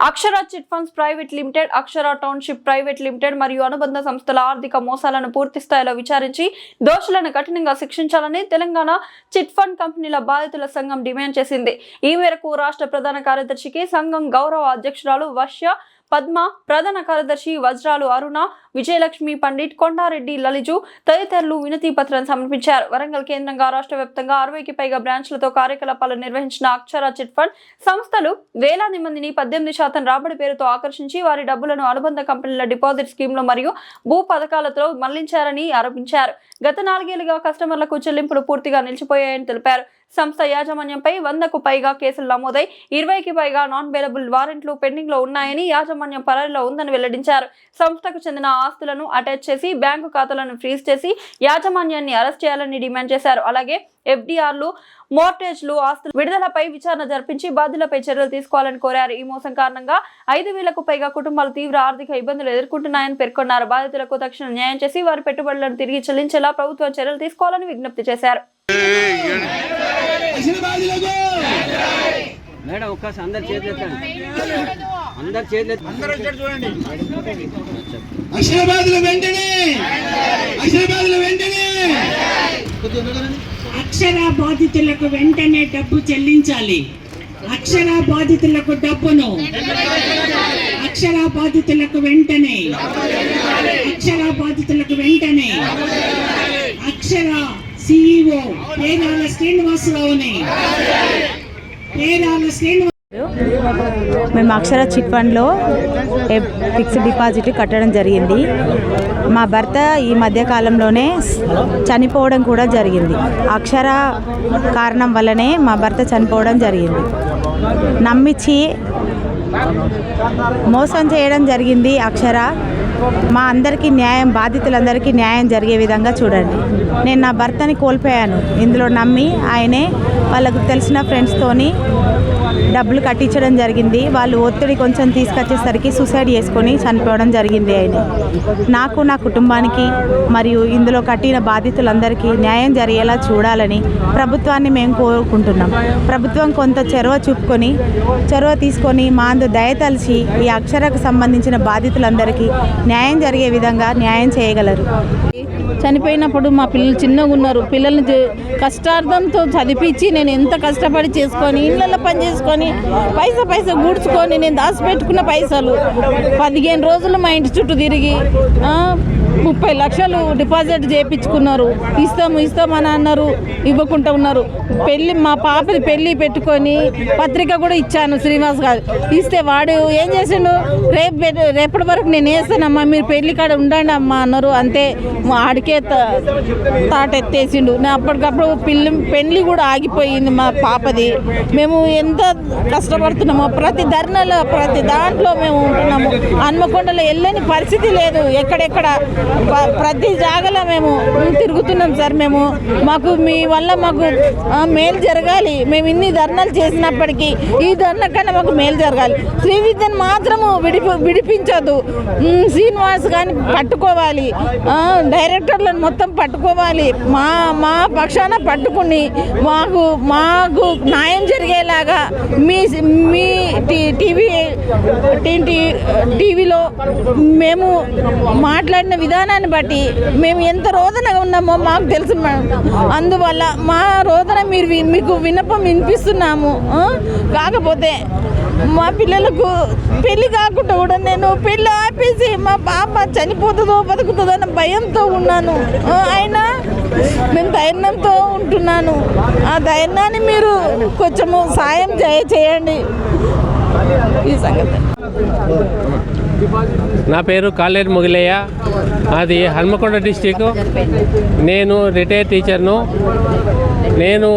అక్షర chit funds private limited, అక్షర township private limited మరియు అనుబంధ సంస్థల ఆర్థిక మోసాలను పూర్తి స్థాయిలో విచారించి దోషులను కఠినంగా శిక్షించాలని తెలంగాణ చిట్ ఫండ్ కంపెనీల బాధితుల సంఘం డిమాండ్ చేసింది. ఈ మేరకు రాష్ట్ర ప్రధాన కార్యదర్శికి సంఘం గౌరవ అధ్యక్షురాలు వర్ష పద్మ, ప్రధాన కార్యదర్శి వజ్రాలు అరుణ, విజయలక్ష్మి పండిట్, కొండారెడ్డి లలిజు తదితరులు వినతి పత్రాన్ని సమర్పించారు. వరంగల్ కేంద్రంగా రాష్ట్ర వ్యాప్తంగా 60కి పైగా బ్రాంచ్లతో కార్యకలాపాలు నిర్వహించిన అక్షర చిట్ ఫండ్ సంస్థలు వేలాది మందిని 18% రాబడి పేరుతో ఆకర్షించి వారి డబ్బులను అనుబంధ కంపెనీల డిపాజిట్ స్కీమ్లు మరియు భూ పథకాలతో మళ్లించారని ఆరోపించారు. గత 4 ఏళ్లుగా కస్టమర్లకు చెల్లింపులు పూర్తిగా నిలిచిపోయాయని తెలిపారు. సంస్థ యాజమాన్యంపై 100కు పైగా కేసులు నమోదై 20కి పైగా నాన్ బెయిలబుల్ వారెంట్లు పెండింగ్ లో ఉన్నాయని, యాజమాన్యం పరారీలో ఉందని వెల్లడించారు. సంస్థకు చెందిన ఆస్తులను అటాచ్ చేసి బ్యాంకు ఖాతాలను ఫ్రీజ్ చేసి యాజమాన్యాన్ని అరెస్ట్ చేయాలని డిమాండ్ చేశారు. అలాగే ఎఫ్డీఆర్లు, మోర్టేజ్లు, ఆస్తుల విడుదలపై విచారణ జరిపించి బాధ్యులపై చర్యలు తీసుకోవాలని కోరారు. ఈ మోసం కారణంగా 5,000కు పైగా కుటుంబాలు తీవ్ర ఆర్థిక ఇబ్బందులు ఎదుర్కొంటున్నాయని పేర్కొన్నారు. బాధితులకు తక్షణ న్యాయం చేసి వారి పెట్టుబడులను తిరిగి చెల్లించేలా ప్రభుత్వం చర్యలు తీసుకోవాలని విజ్ఞప్తి చేశారు. మేడం ఒక్కసారి అందరు చేతులెత్తండి, అందరు చేతులెత్తండి. అక్షర బాధితులకు వెంటనే డబ్బు చెల్లించాలి. అక్షర బాధితులకు డబ్బును, అక్షర బాధితులకు వెంటనే, అక్షర బాధితులకు వెంటనే అక్షర CEO పేరాల శ్రీనివాసరావుని, మేము అక్షర చిట్ ఫండ్లో ఫిక్స్డ్ డిపాజిట్ కట్టడం జరిగింది. మా భర్త ఈ మధ్యకాలంలోనే చనిపోవడం కూడా జరిగింది. అక్షర కారణం వల్లనే మా భర్త చనిపోవడం జరిగింది. నమ్మించి మోసం చేయడం జరిగింది అక్షర. మా అందరికీ న్యాయం, బాధితులందరికీ న్యాయం జరిగే విధంగా చూడండి. నేను నా భర్తని కోల్పోయాను. ఇందులో నమ్మి ఆయనే వాళ్ళకు తెలిసిన ఫ్రెండ్స్తోని డబ్బులు కట్టించడం జరిగింది. వాళ్ళు ఒత్తిడి కొంచెం తీసుకొచ్చేసరికి సూసైడ్ చేసుకొని చనిపోవడం జరిగింది. ఆయన నాకు, నా కుటుంబానికి మరియు ఇందులో కట్టిన బాధితులందరికీ న్యాయం జరిగేలా చూడాలని ప్రభుత్వాన్ని మేము కోరుకుంటున్నాం. ప్రభుత్వం కొంత చొరవ తీసుకొని మా అందు దయతలిచి ఈ అక్షరకు సంబంధించిన బాధితులందరికీ న్యాయం జరిగే విధంగా న్యాయం చేయగలరు. చనిపోయినప్పుడు మా పిల్లలు చిన్నగా ఉన్నారు. పిల్లల్ని కష్టార్థంతో చదివించి నేను ఎంత కష్టపడి చేసుకొని ఇళ్ళల్లో పని చేసుకొని పైసా గూడ్చుకొని నేను దాచిపెట్టుకున్న పైసలు 15 రోజులు మా ఇంటి చుట్టూ తిరిగి 30 లక్షలు డిపాజిట్ చేయించుకున్నారు. ఇస్తామని అన్నారు, ఇవ్వకుండా ఉన్నారు. మా పాపది పెళ్ళి పెట్టుకొని పత్రిక కూడా ఇచ్చాను శ్రీనివాస్ గారు. ఇస్తే వాడు ఏం చేసిండు, రేపటి వరకు నేను వేస్తానమ్మా, మీరు పెళ్లి కాడ ఉండండి అమ్మా అన్నారు. అంతే ఆడికే తాటెత్తేసిండు. అప్పటికప్పుడు పెళ్లి కూడా ఆగిపోయింది మా పాపది. మేము ఎంత కష్టపడుతున్నామో ప్రతి ధర్నాలో ప్రతి దాంట్లో మేము ఉంటున్నాము. హన్మకొండలో వెళ్ళని పరిస్థితి లేదు. ఎక్కడెక్కడ ప్రతి జాగాలో మేము తిరుగుతున్నాం సార్. మాకు మీ వల్ల మాకు మేలు జరగాలి. మేము ఇన్ని ధర్నాలు చేసినప్పటికీ ఈ ధర్నా కన్నా మాకు మేలు జరగాలి. శ్రీ విద్యను మాత్రము విడిపించొద్దు. శ్రీనివాస్ కానీ పట్టుకోవాలి, డైరెక్టర్లను మొత్తం పట్టుకోవాలి. మా పక్షాన పట్టుకుని మాకు న్యాయం జరిగేలాగా మీ టీవీలో మేము మాట్లాడిన విధానాన్ని బట్టి మేము ఎంత రోదనగా ఉన్నామో మాకు తెలుసు. అందువల్ల మా రోదన మీకు విన్నపం వినిపిస్తున్నాము. కాకపోతే మా పిల్లలకు పెళ్లి కాకుండా కూడా నేను పెళ్ళి ఆపేసి మా పాప చనిపోతుందో బతుకుతుందో అన్న భయంతో ఉన్నాను. అయినా నేను ధైర్యంతో ఉంటున్నాను. ఆ ధైర్యాన్ని మీరు కొంచెము సాయం చేయండి. ఈ సంగతి. నా పేరు కాలేరు మొగిలయ్య, అది హన్మకొండ డిస్టిక్. నేను రిటైర్డ్ టీచర్ను. నేను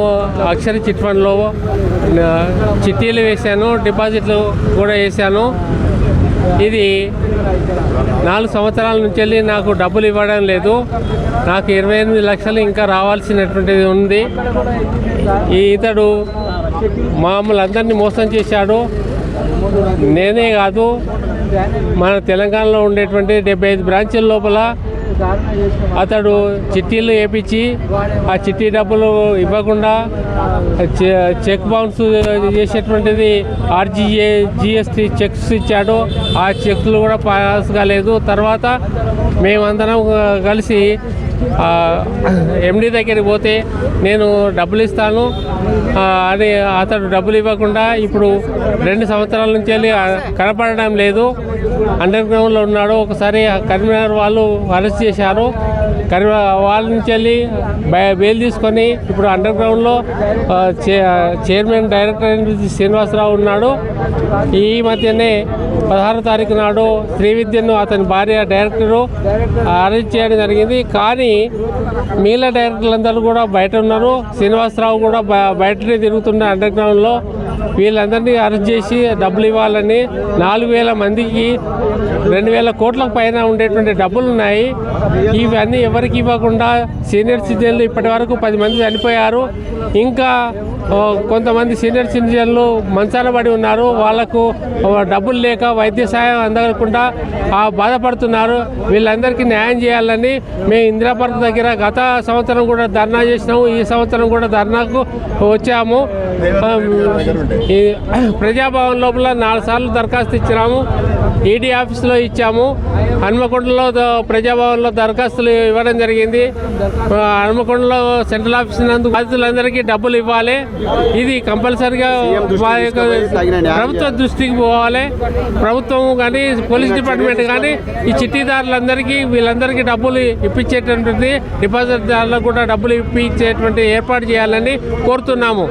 అక్షర చిట్ ఫండ్లో చిట్టీలు వేశాను, డిపాజిట్లు కూడా వేశాను. ఇది 4 సంవత్సరాల నుంచి వెళ్ళి నాకు డబ్బులు ఇవ్వడం లేదు. నాకు 28 లక్షలు ఇంకా రావాల్సినటువంటిది ఉంది. ఇతడు మమ్మల్ని అందరినీ మోసం చేశాడు. నేనే కాదు, మన తెలంగాణలో ఉండేటువంటి 75 బ్రాంచీల లోపల అతడు చిట్టీలు వేయించి ఆ చిట్టీ డబ్బులు ఇవ్వకుండా చెక్ బౌన్స్ చేసేటువంటిది జిఎస్టీ చెక్స్ ఇచ్చాడు. ఆ చెక్లు కూడా పాస్ కాలేదు. తర్వాత మేమందరం కలిసి ఎండి దగ్గరికి పోతే నేను డబ్బులు ఇస్తాను అని అతడు డబ్బులు ఇవ్వకుండా ఇప్పుడు 2 సంవత్సరాల నుంచి వెళ్ళి కనపడడం లేదు. అండర్ గ్రౌండ్లో ఉన్నాడు. ఒకసారి కరీంనగర్ వాళ్ళు అరెస్ట్ చేశారు. వాళ్ళ నుంచి వెళ్ళి బెయిల్ తీసుకొని ఇప్పుడు అండర్ గ్రౌండ్లో చైర్మన్ డైరెక్టర్ శ్రీనివాసరావు ఉన్నాడు. ఈ మధ్యనే 16వ తారీఖు నాడు శ్రీవిద్యను అతని భార్య డైరెక్టరు అరెస్ట్ చేయడం జరిగింది. కానీ మిగిలిన డైరెక్టర్లందరూ కూడా బయట ఉన్నారు. శ్రీనివాసరావు కూడా బయటనే తిరుగుతున్నారు అండర్ గ్రౌండ్లో. వీళ్ళందరినీ అరెస్ట్ చేసి డబ్బులు ఇవ్వాలని 4,000 మందికి 2,000 కోట్లకు పైన ఉండేటువంటి డబ్బులు ఉన్నాయి. ఇవన్నీ ఎవరికి ఇవ్వకుండా సీనియర్ సిటిజన్లు ఇప్పటి వరకు 10 మంది చనిపోయారు. ఇంకా కొంతమంది సీనియర్ సిటిజన్లు మంచాన పడి ఉన్నారు. వాళ్లకు డబ్బులు లేక వైద్య సహాయం అందకుండా బాధపడుతున్నారు. వీళ్ళందరికీ న్యాయం చేయాలని మేము ఇందిరా పార్క్ దగ్గర గత సంవత్సరం కూడా ధర్నా చేసినాము. ఈ సంవత్సరం కూడా ధర్నాకు వచ్చాము. ఈ ప్రజాభవన్ లోపల 4 సార్లు దరఖాస్తు ఇచ్చినాము. ఈడీ ఆఫీస్లో ఇచ్చాము. హన్మకొండలో ప్రజాభవన్లో దరఖాస్తులు ఇవ్వడం జరిగింది. హన్మకొండలో సెంట్రల్ ఆఫీస్ నందు బాధితులందరికీ డబ్బులు ఇవ్వాలి. ఇది కంపల్సరిగా ప్రభుత్వ దృష్టికి పోవాలి. ప్రభుత్వం కానీ పోలీస్ డిపార్ట్మెంట్ కానీ ఈ చిట్టీదారులందరికీ వీళ్ళందరికీ డబ్బులు ఇప్పించేటటువంటి డిపాజిట్దారులకు కూడా డబ్బులు ఇప్పించేటువంటి ఏర్పాటు చేయాలని కోరుతున్నాము.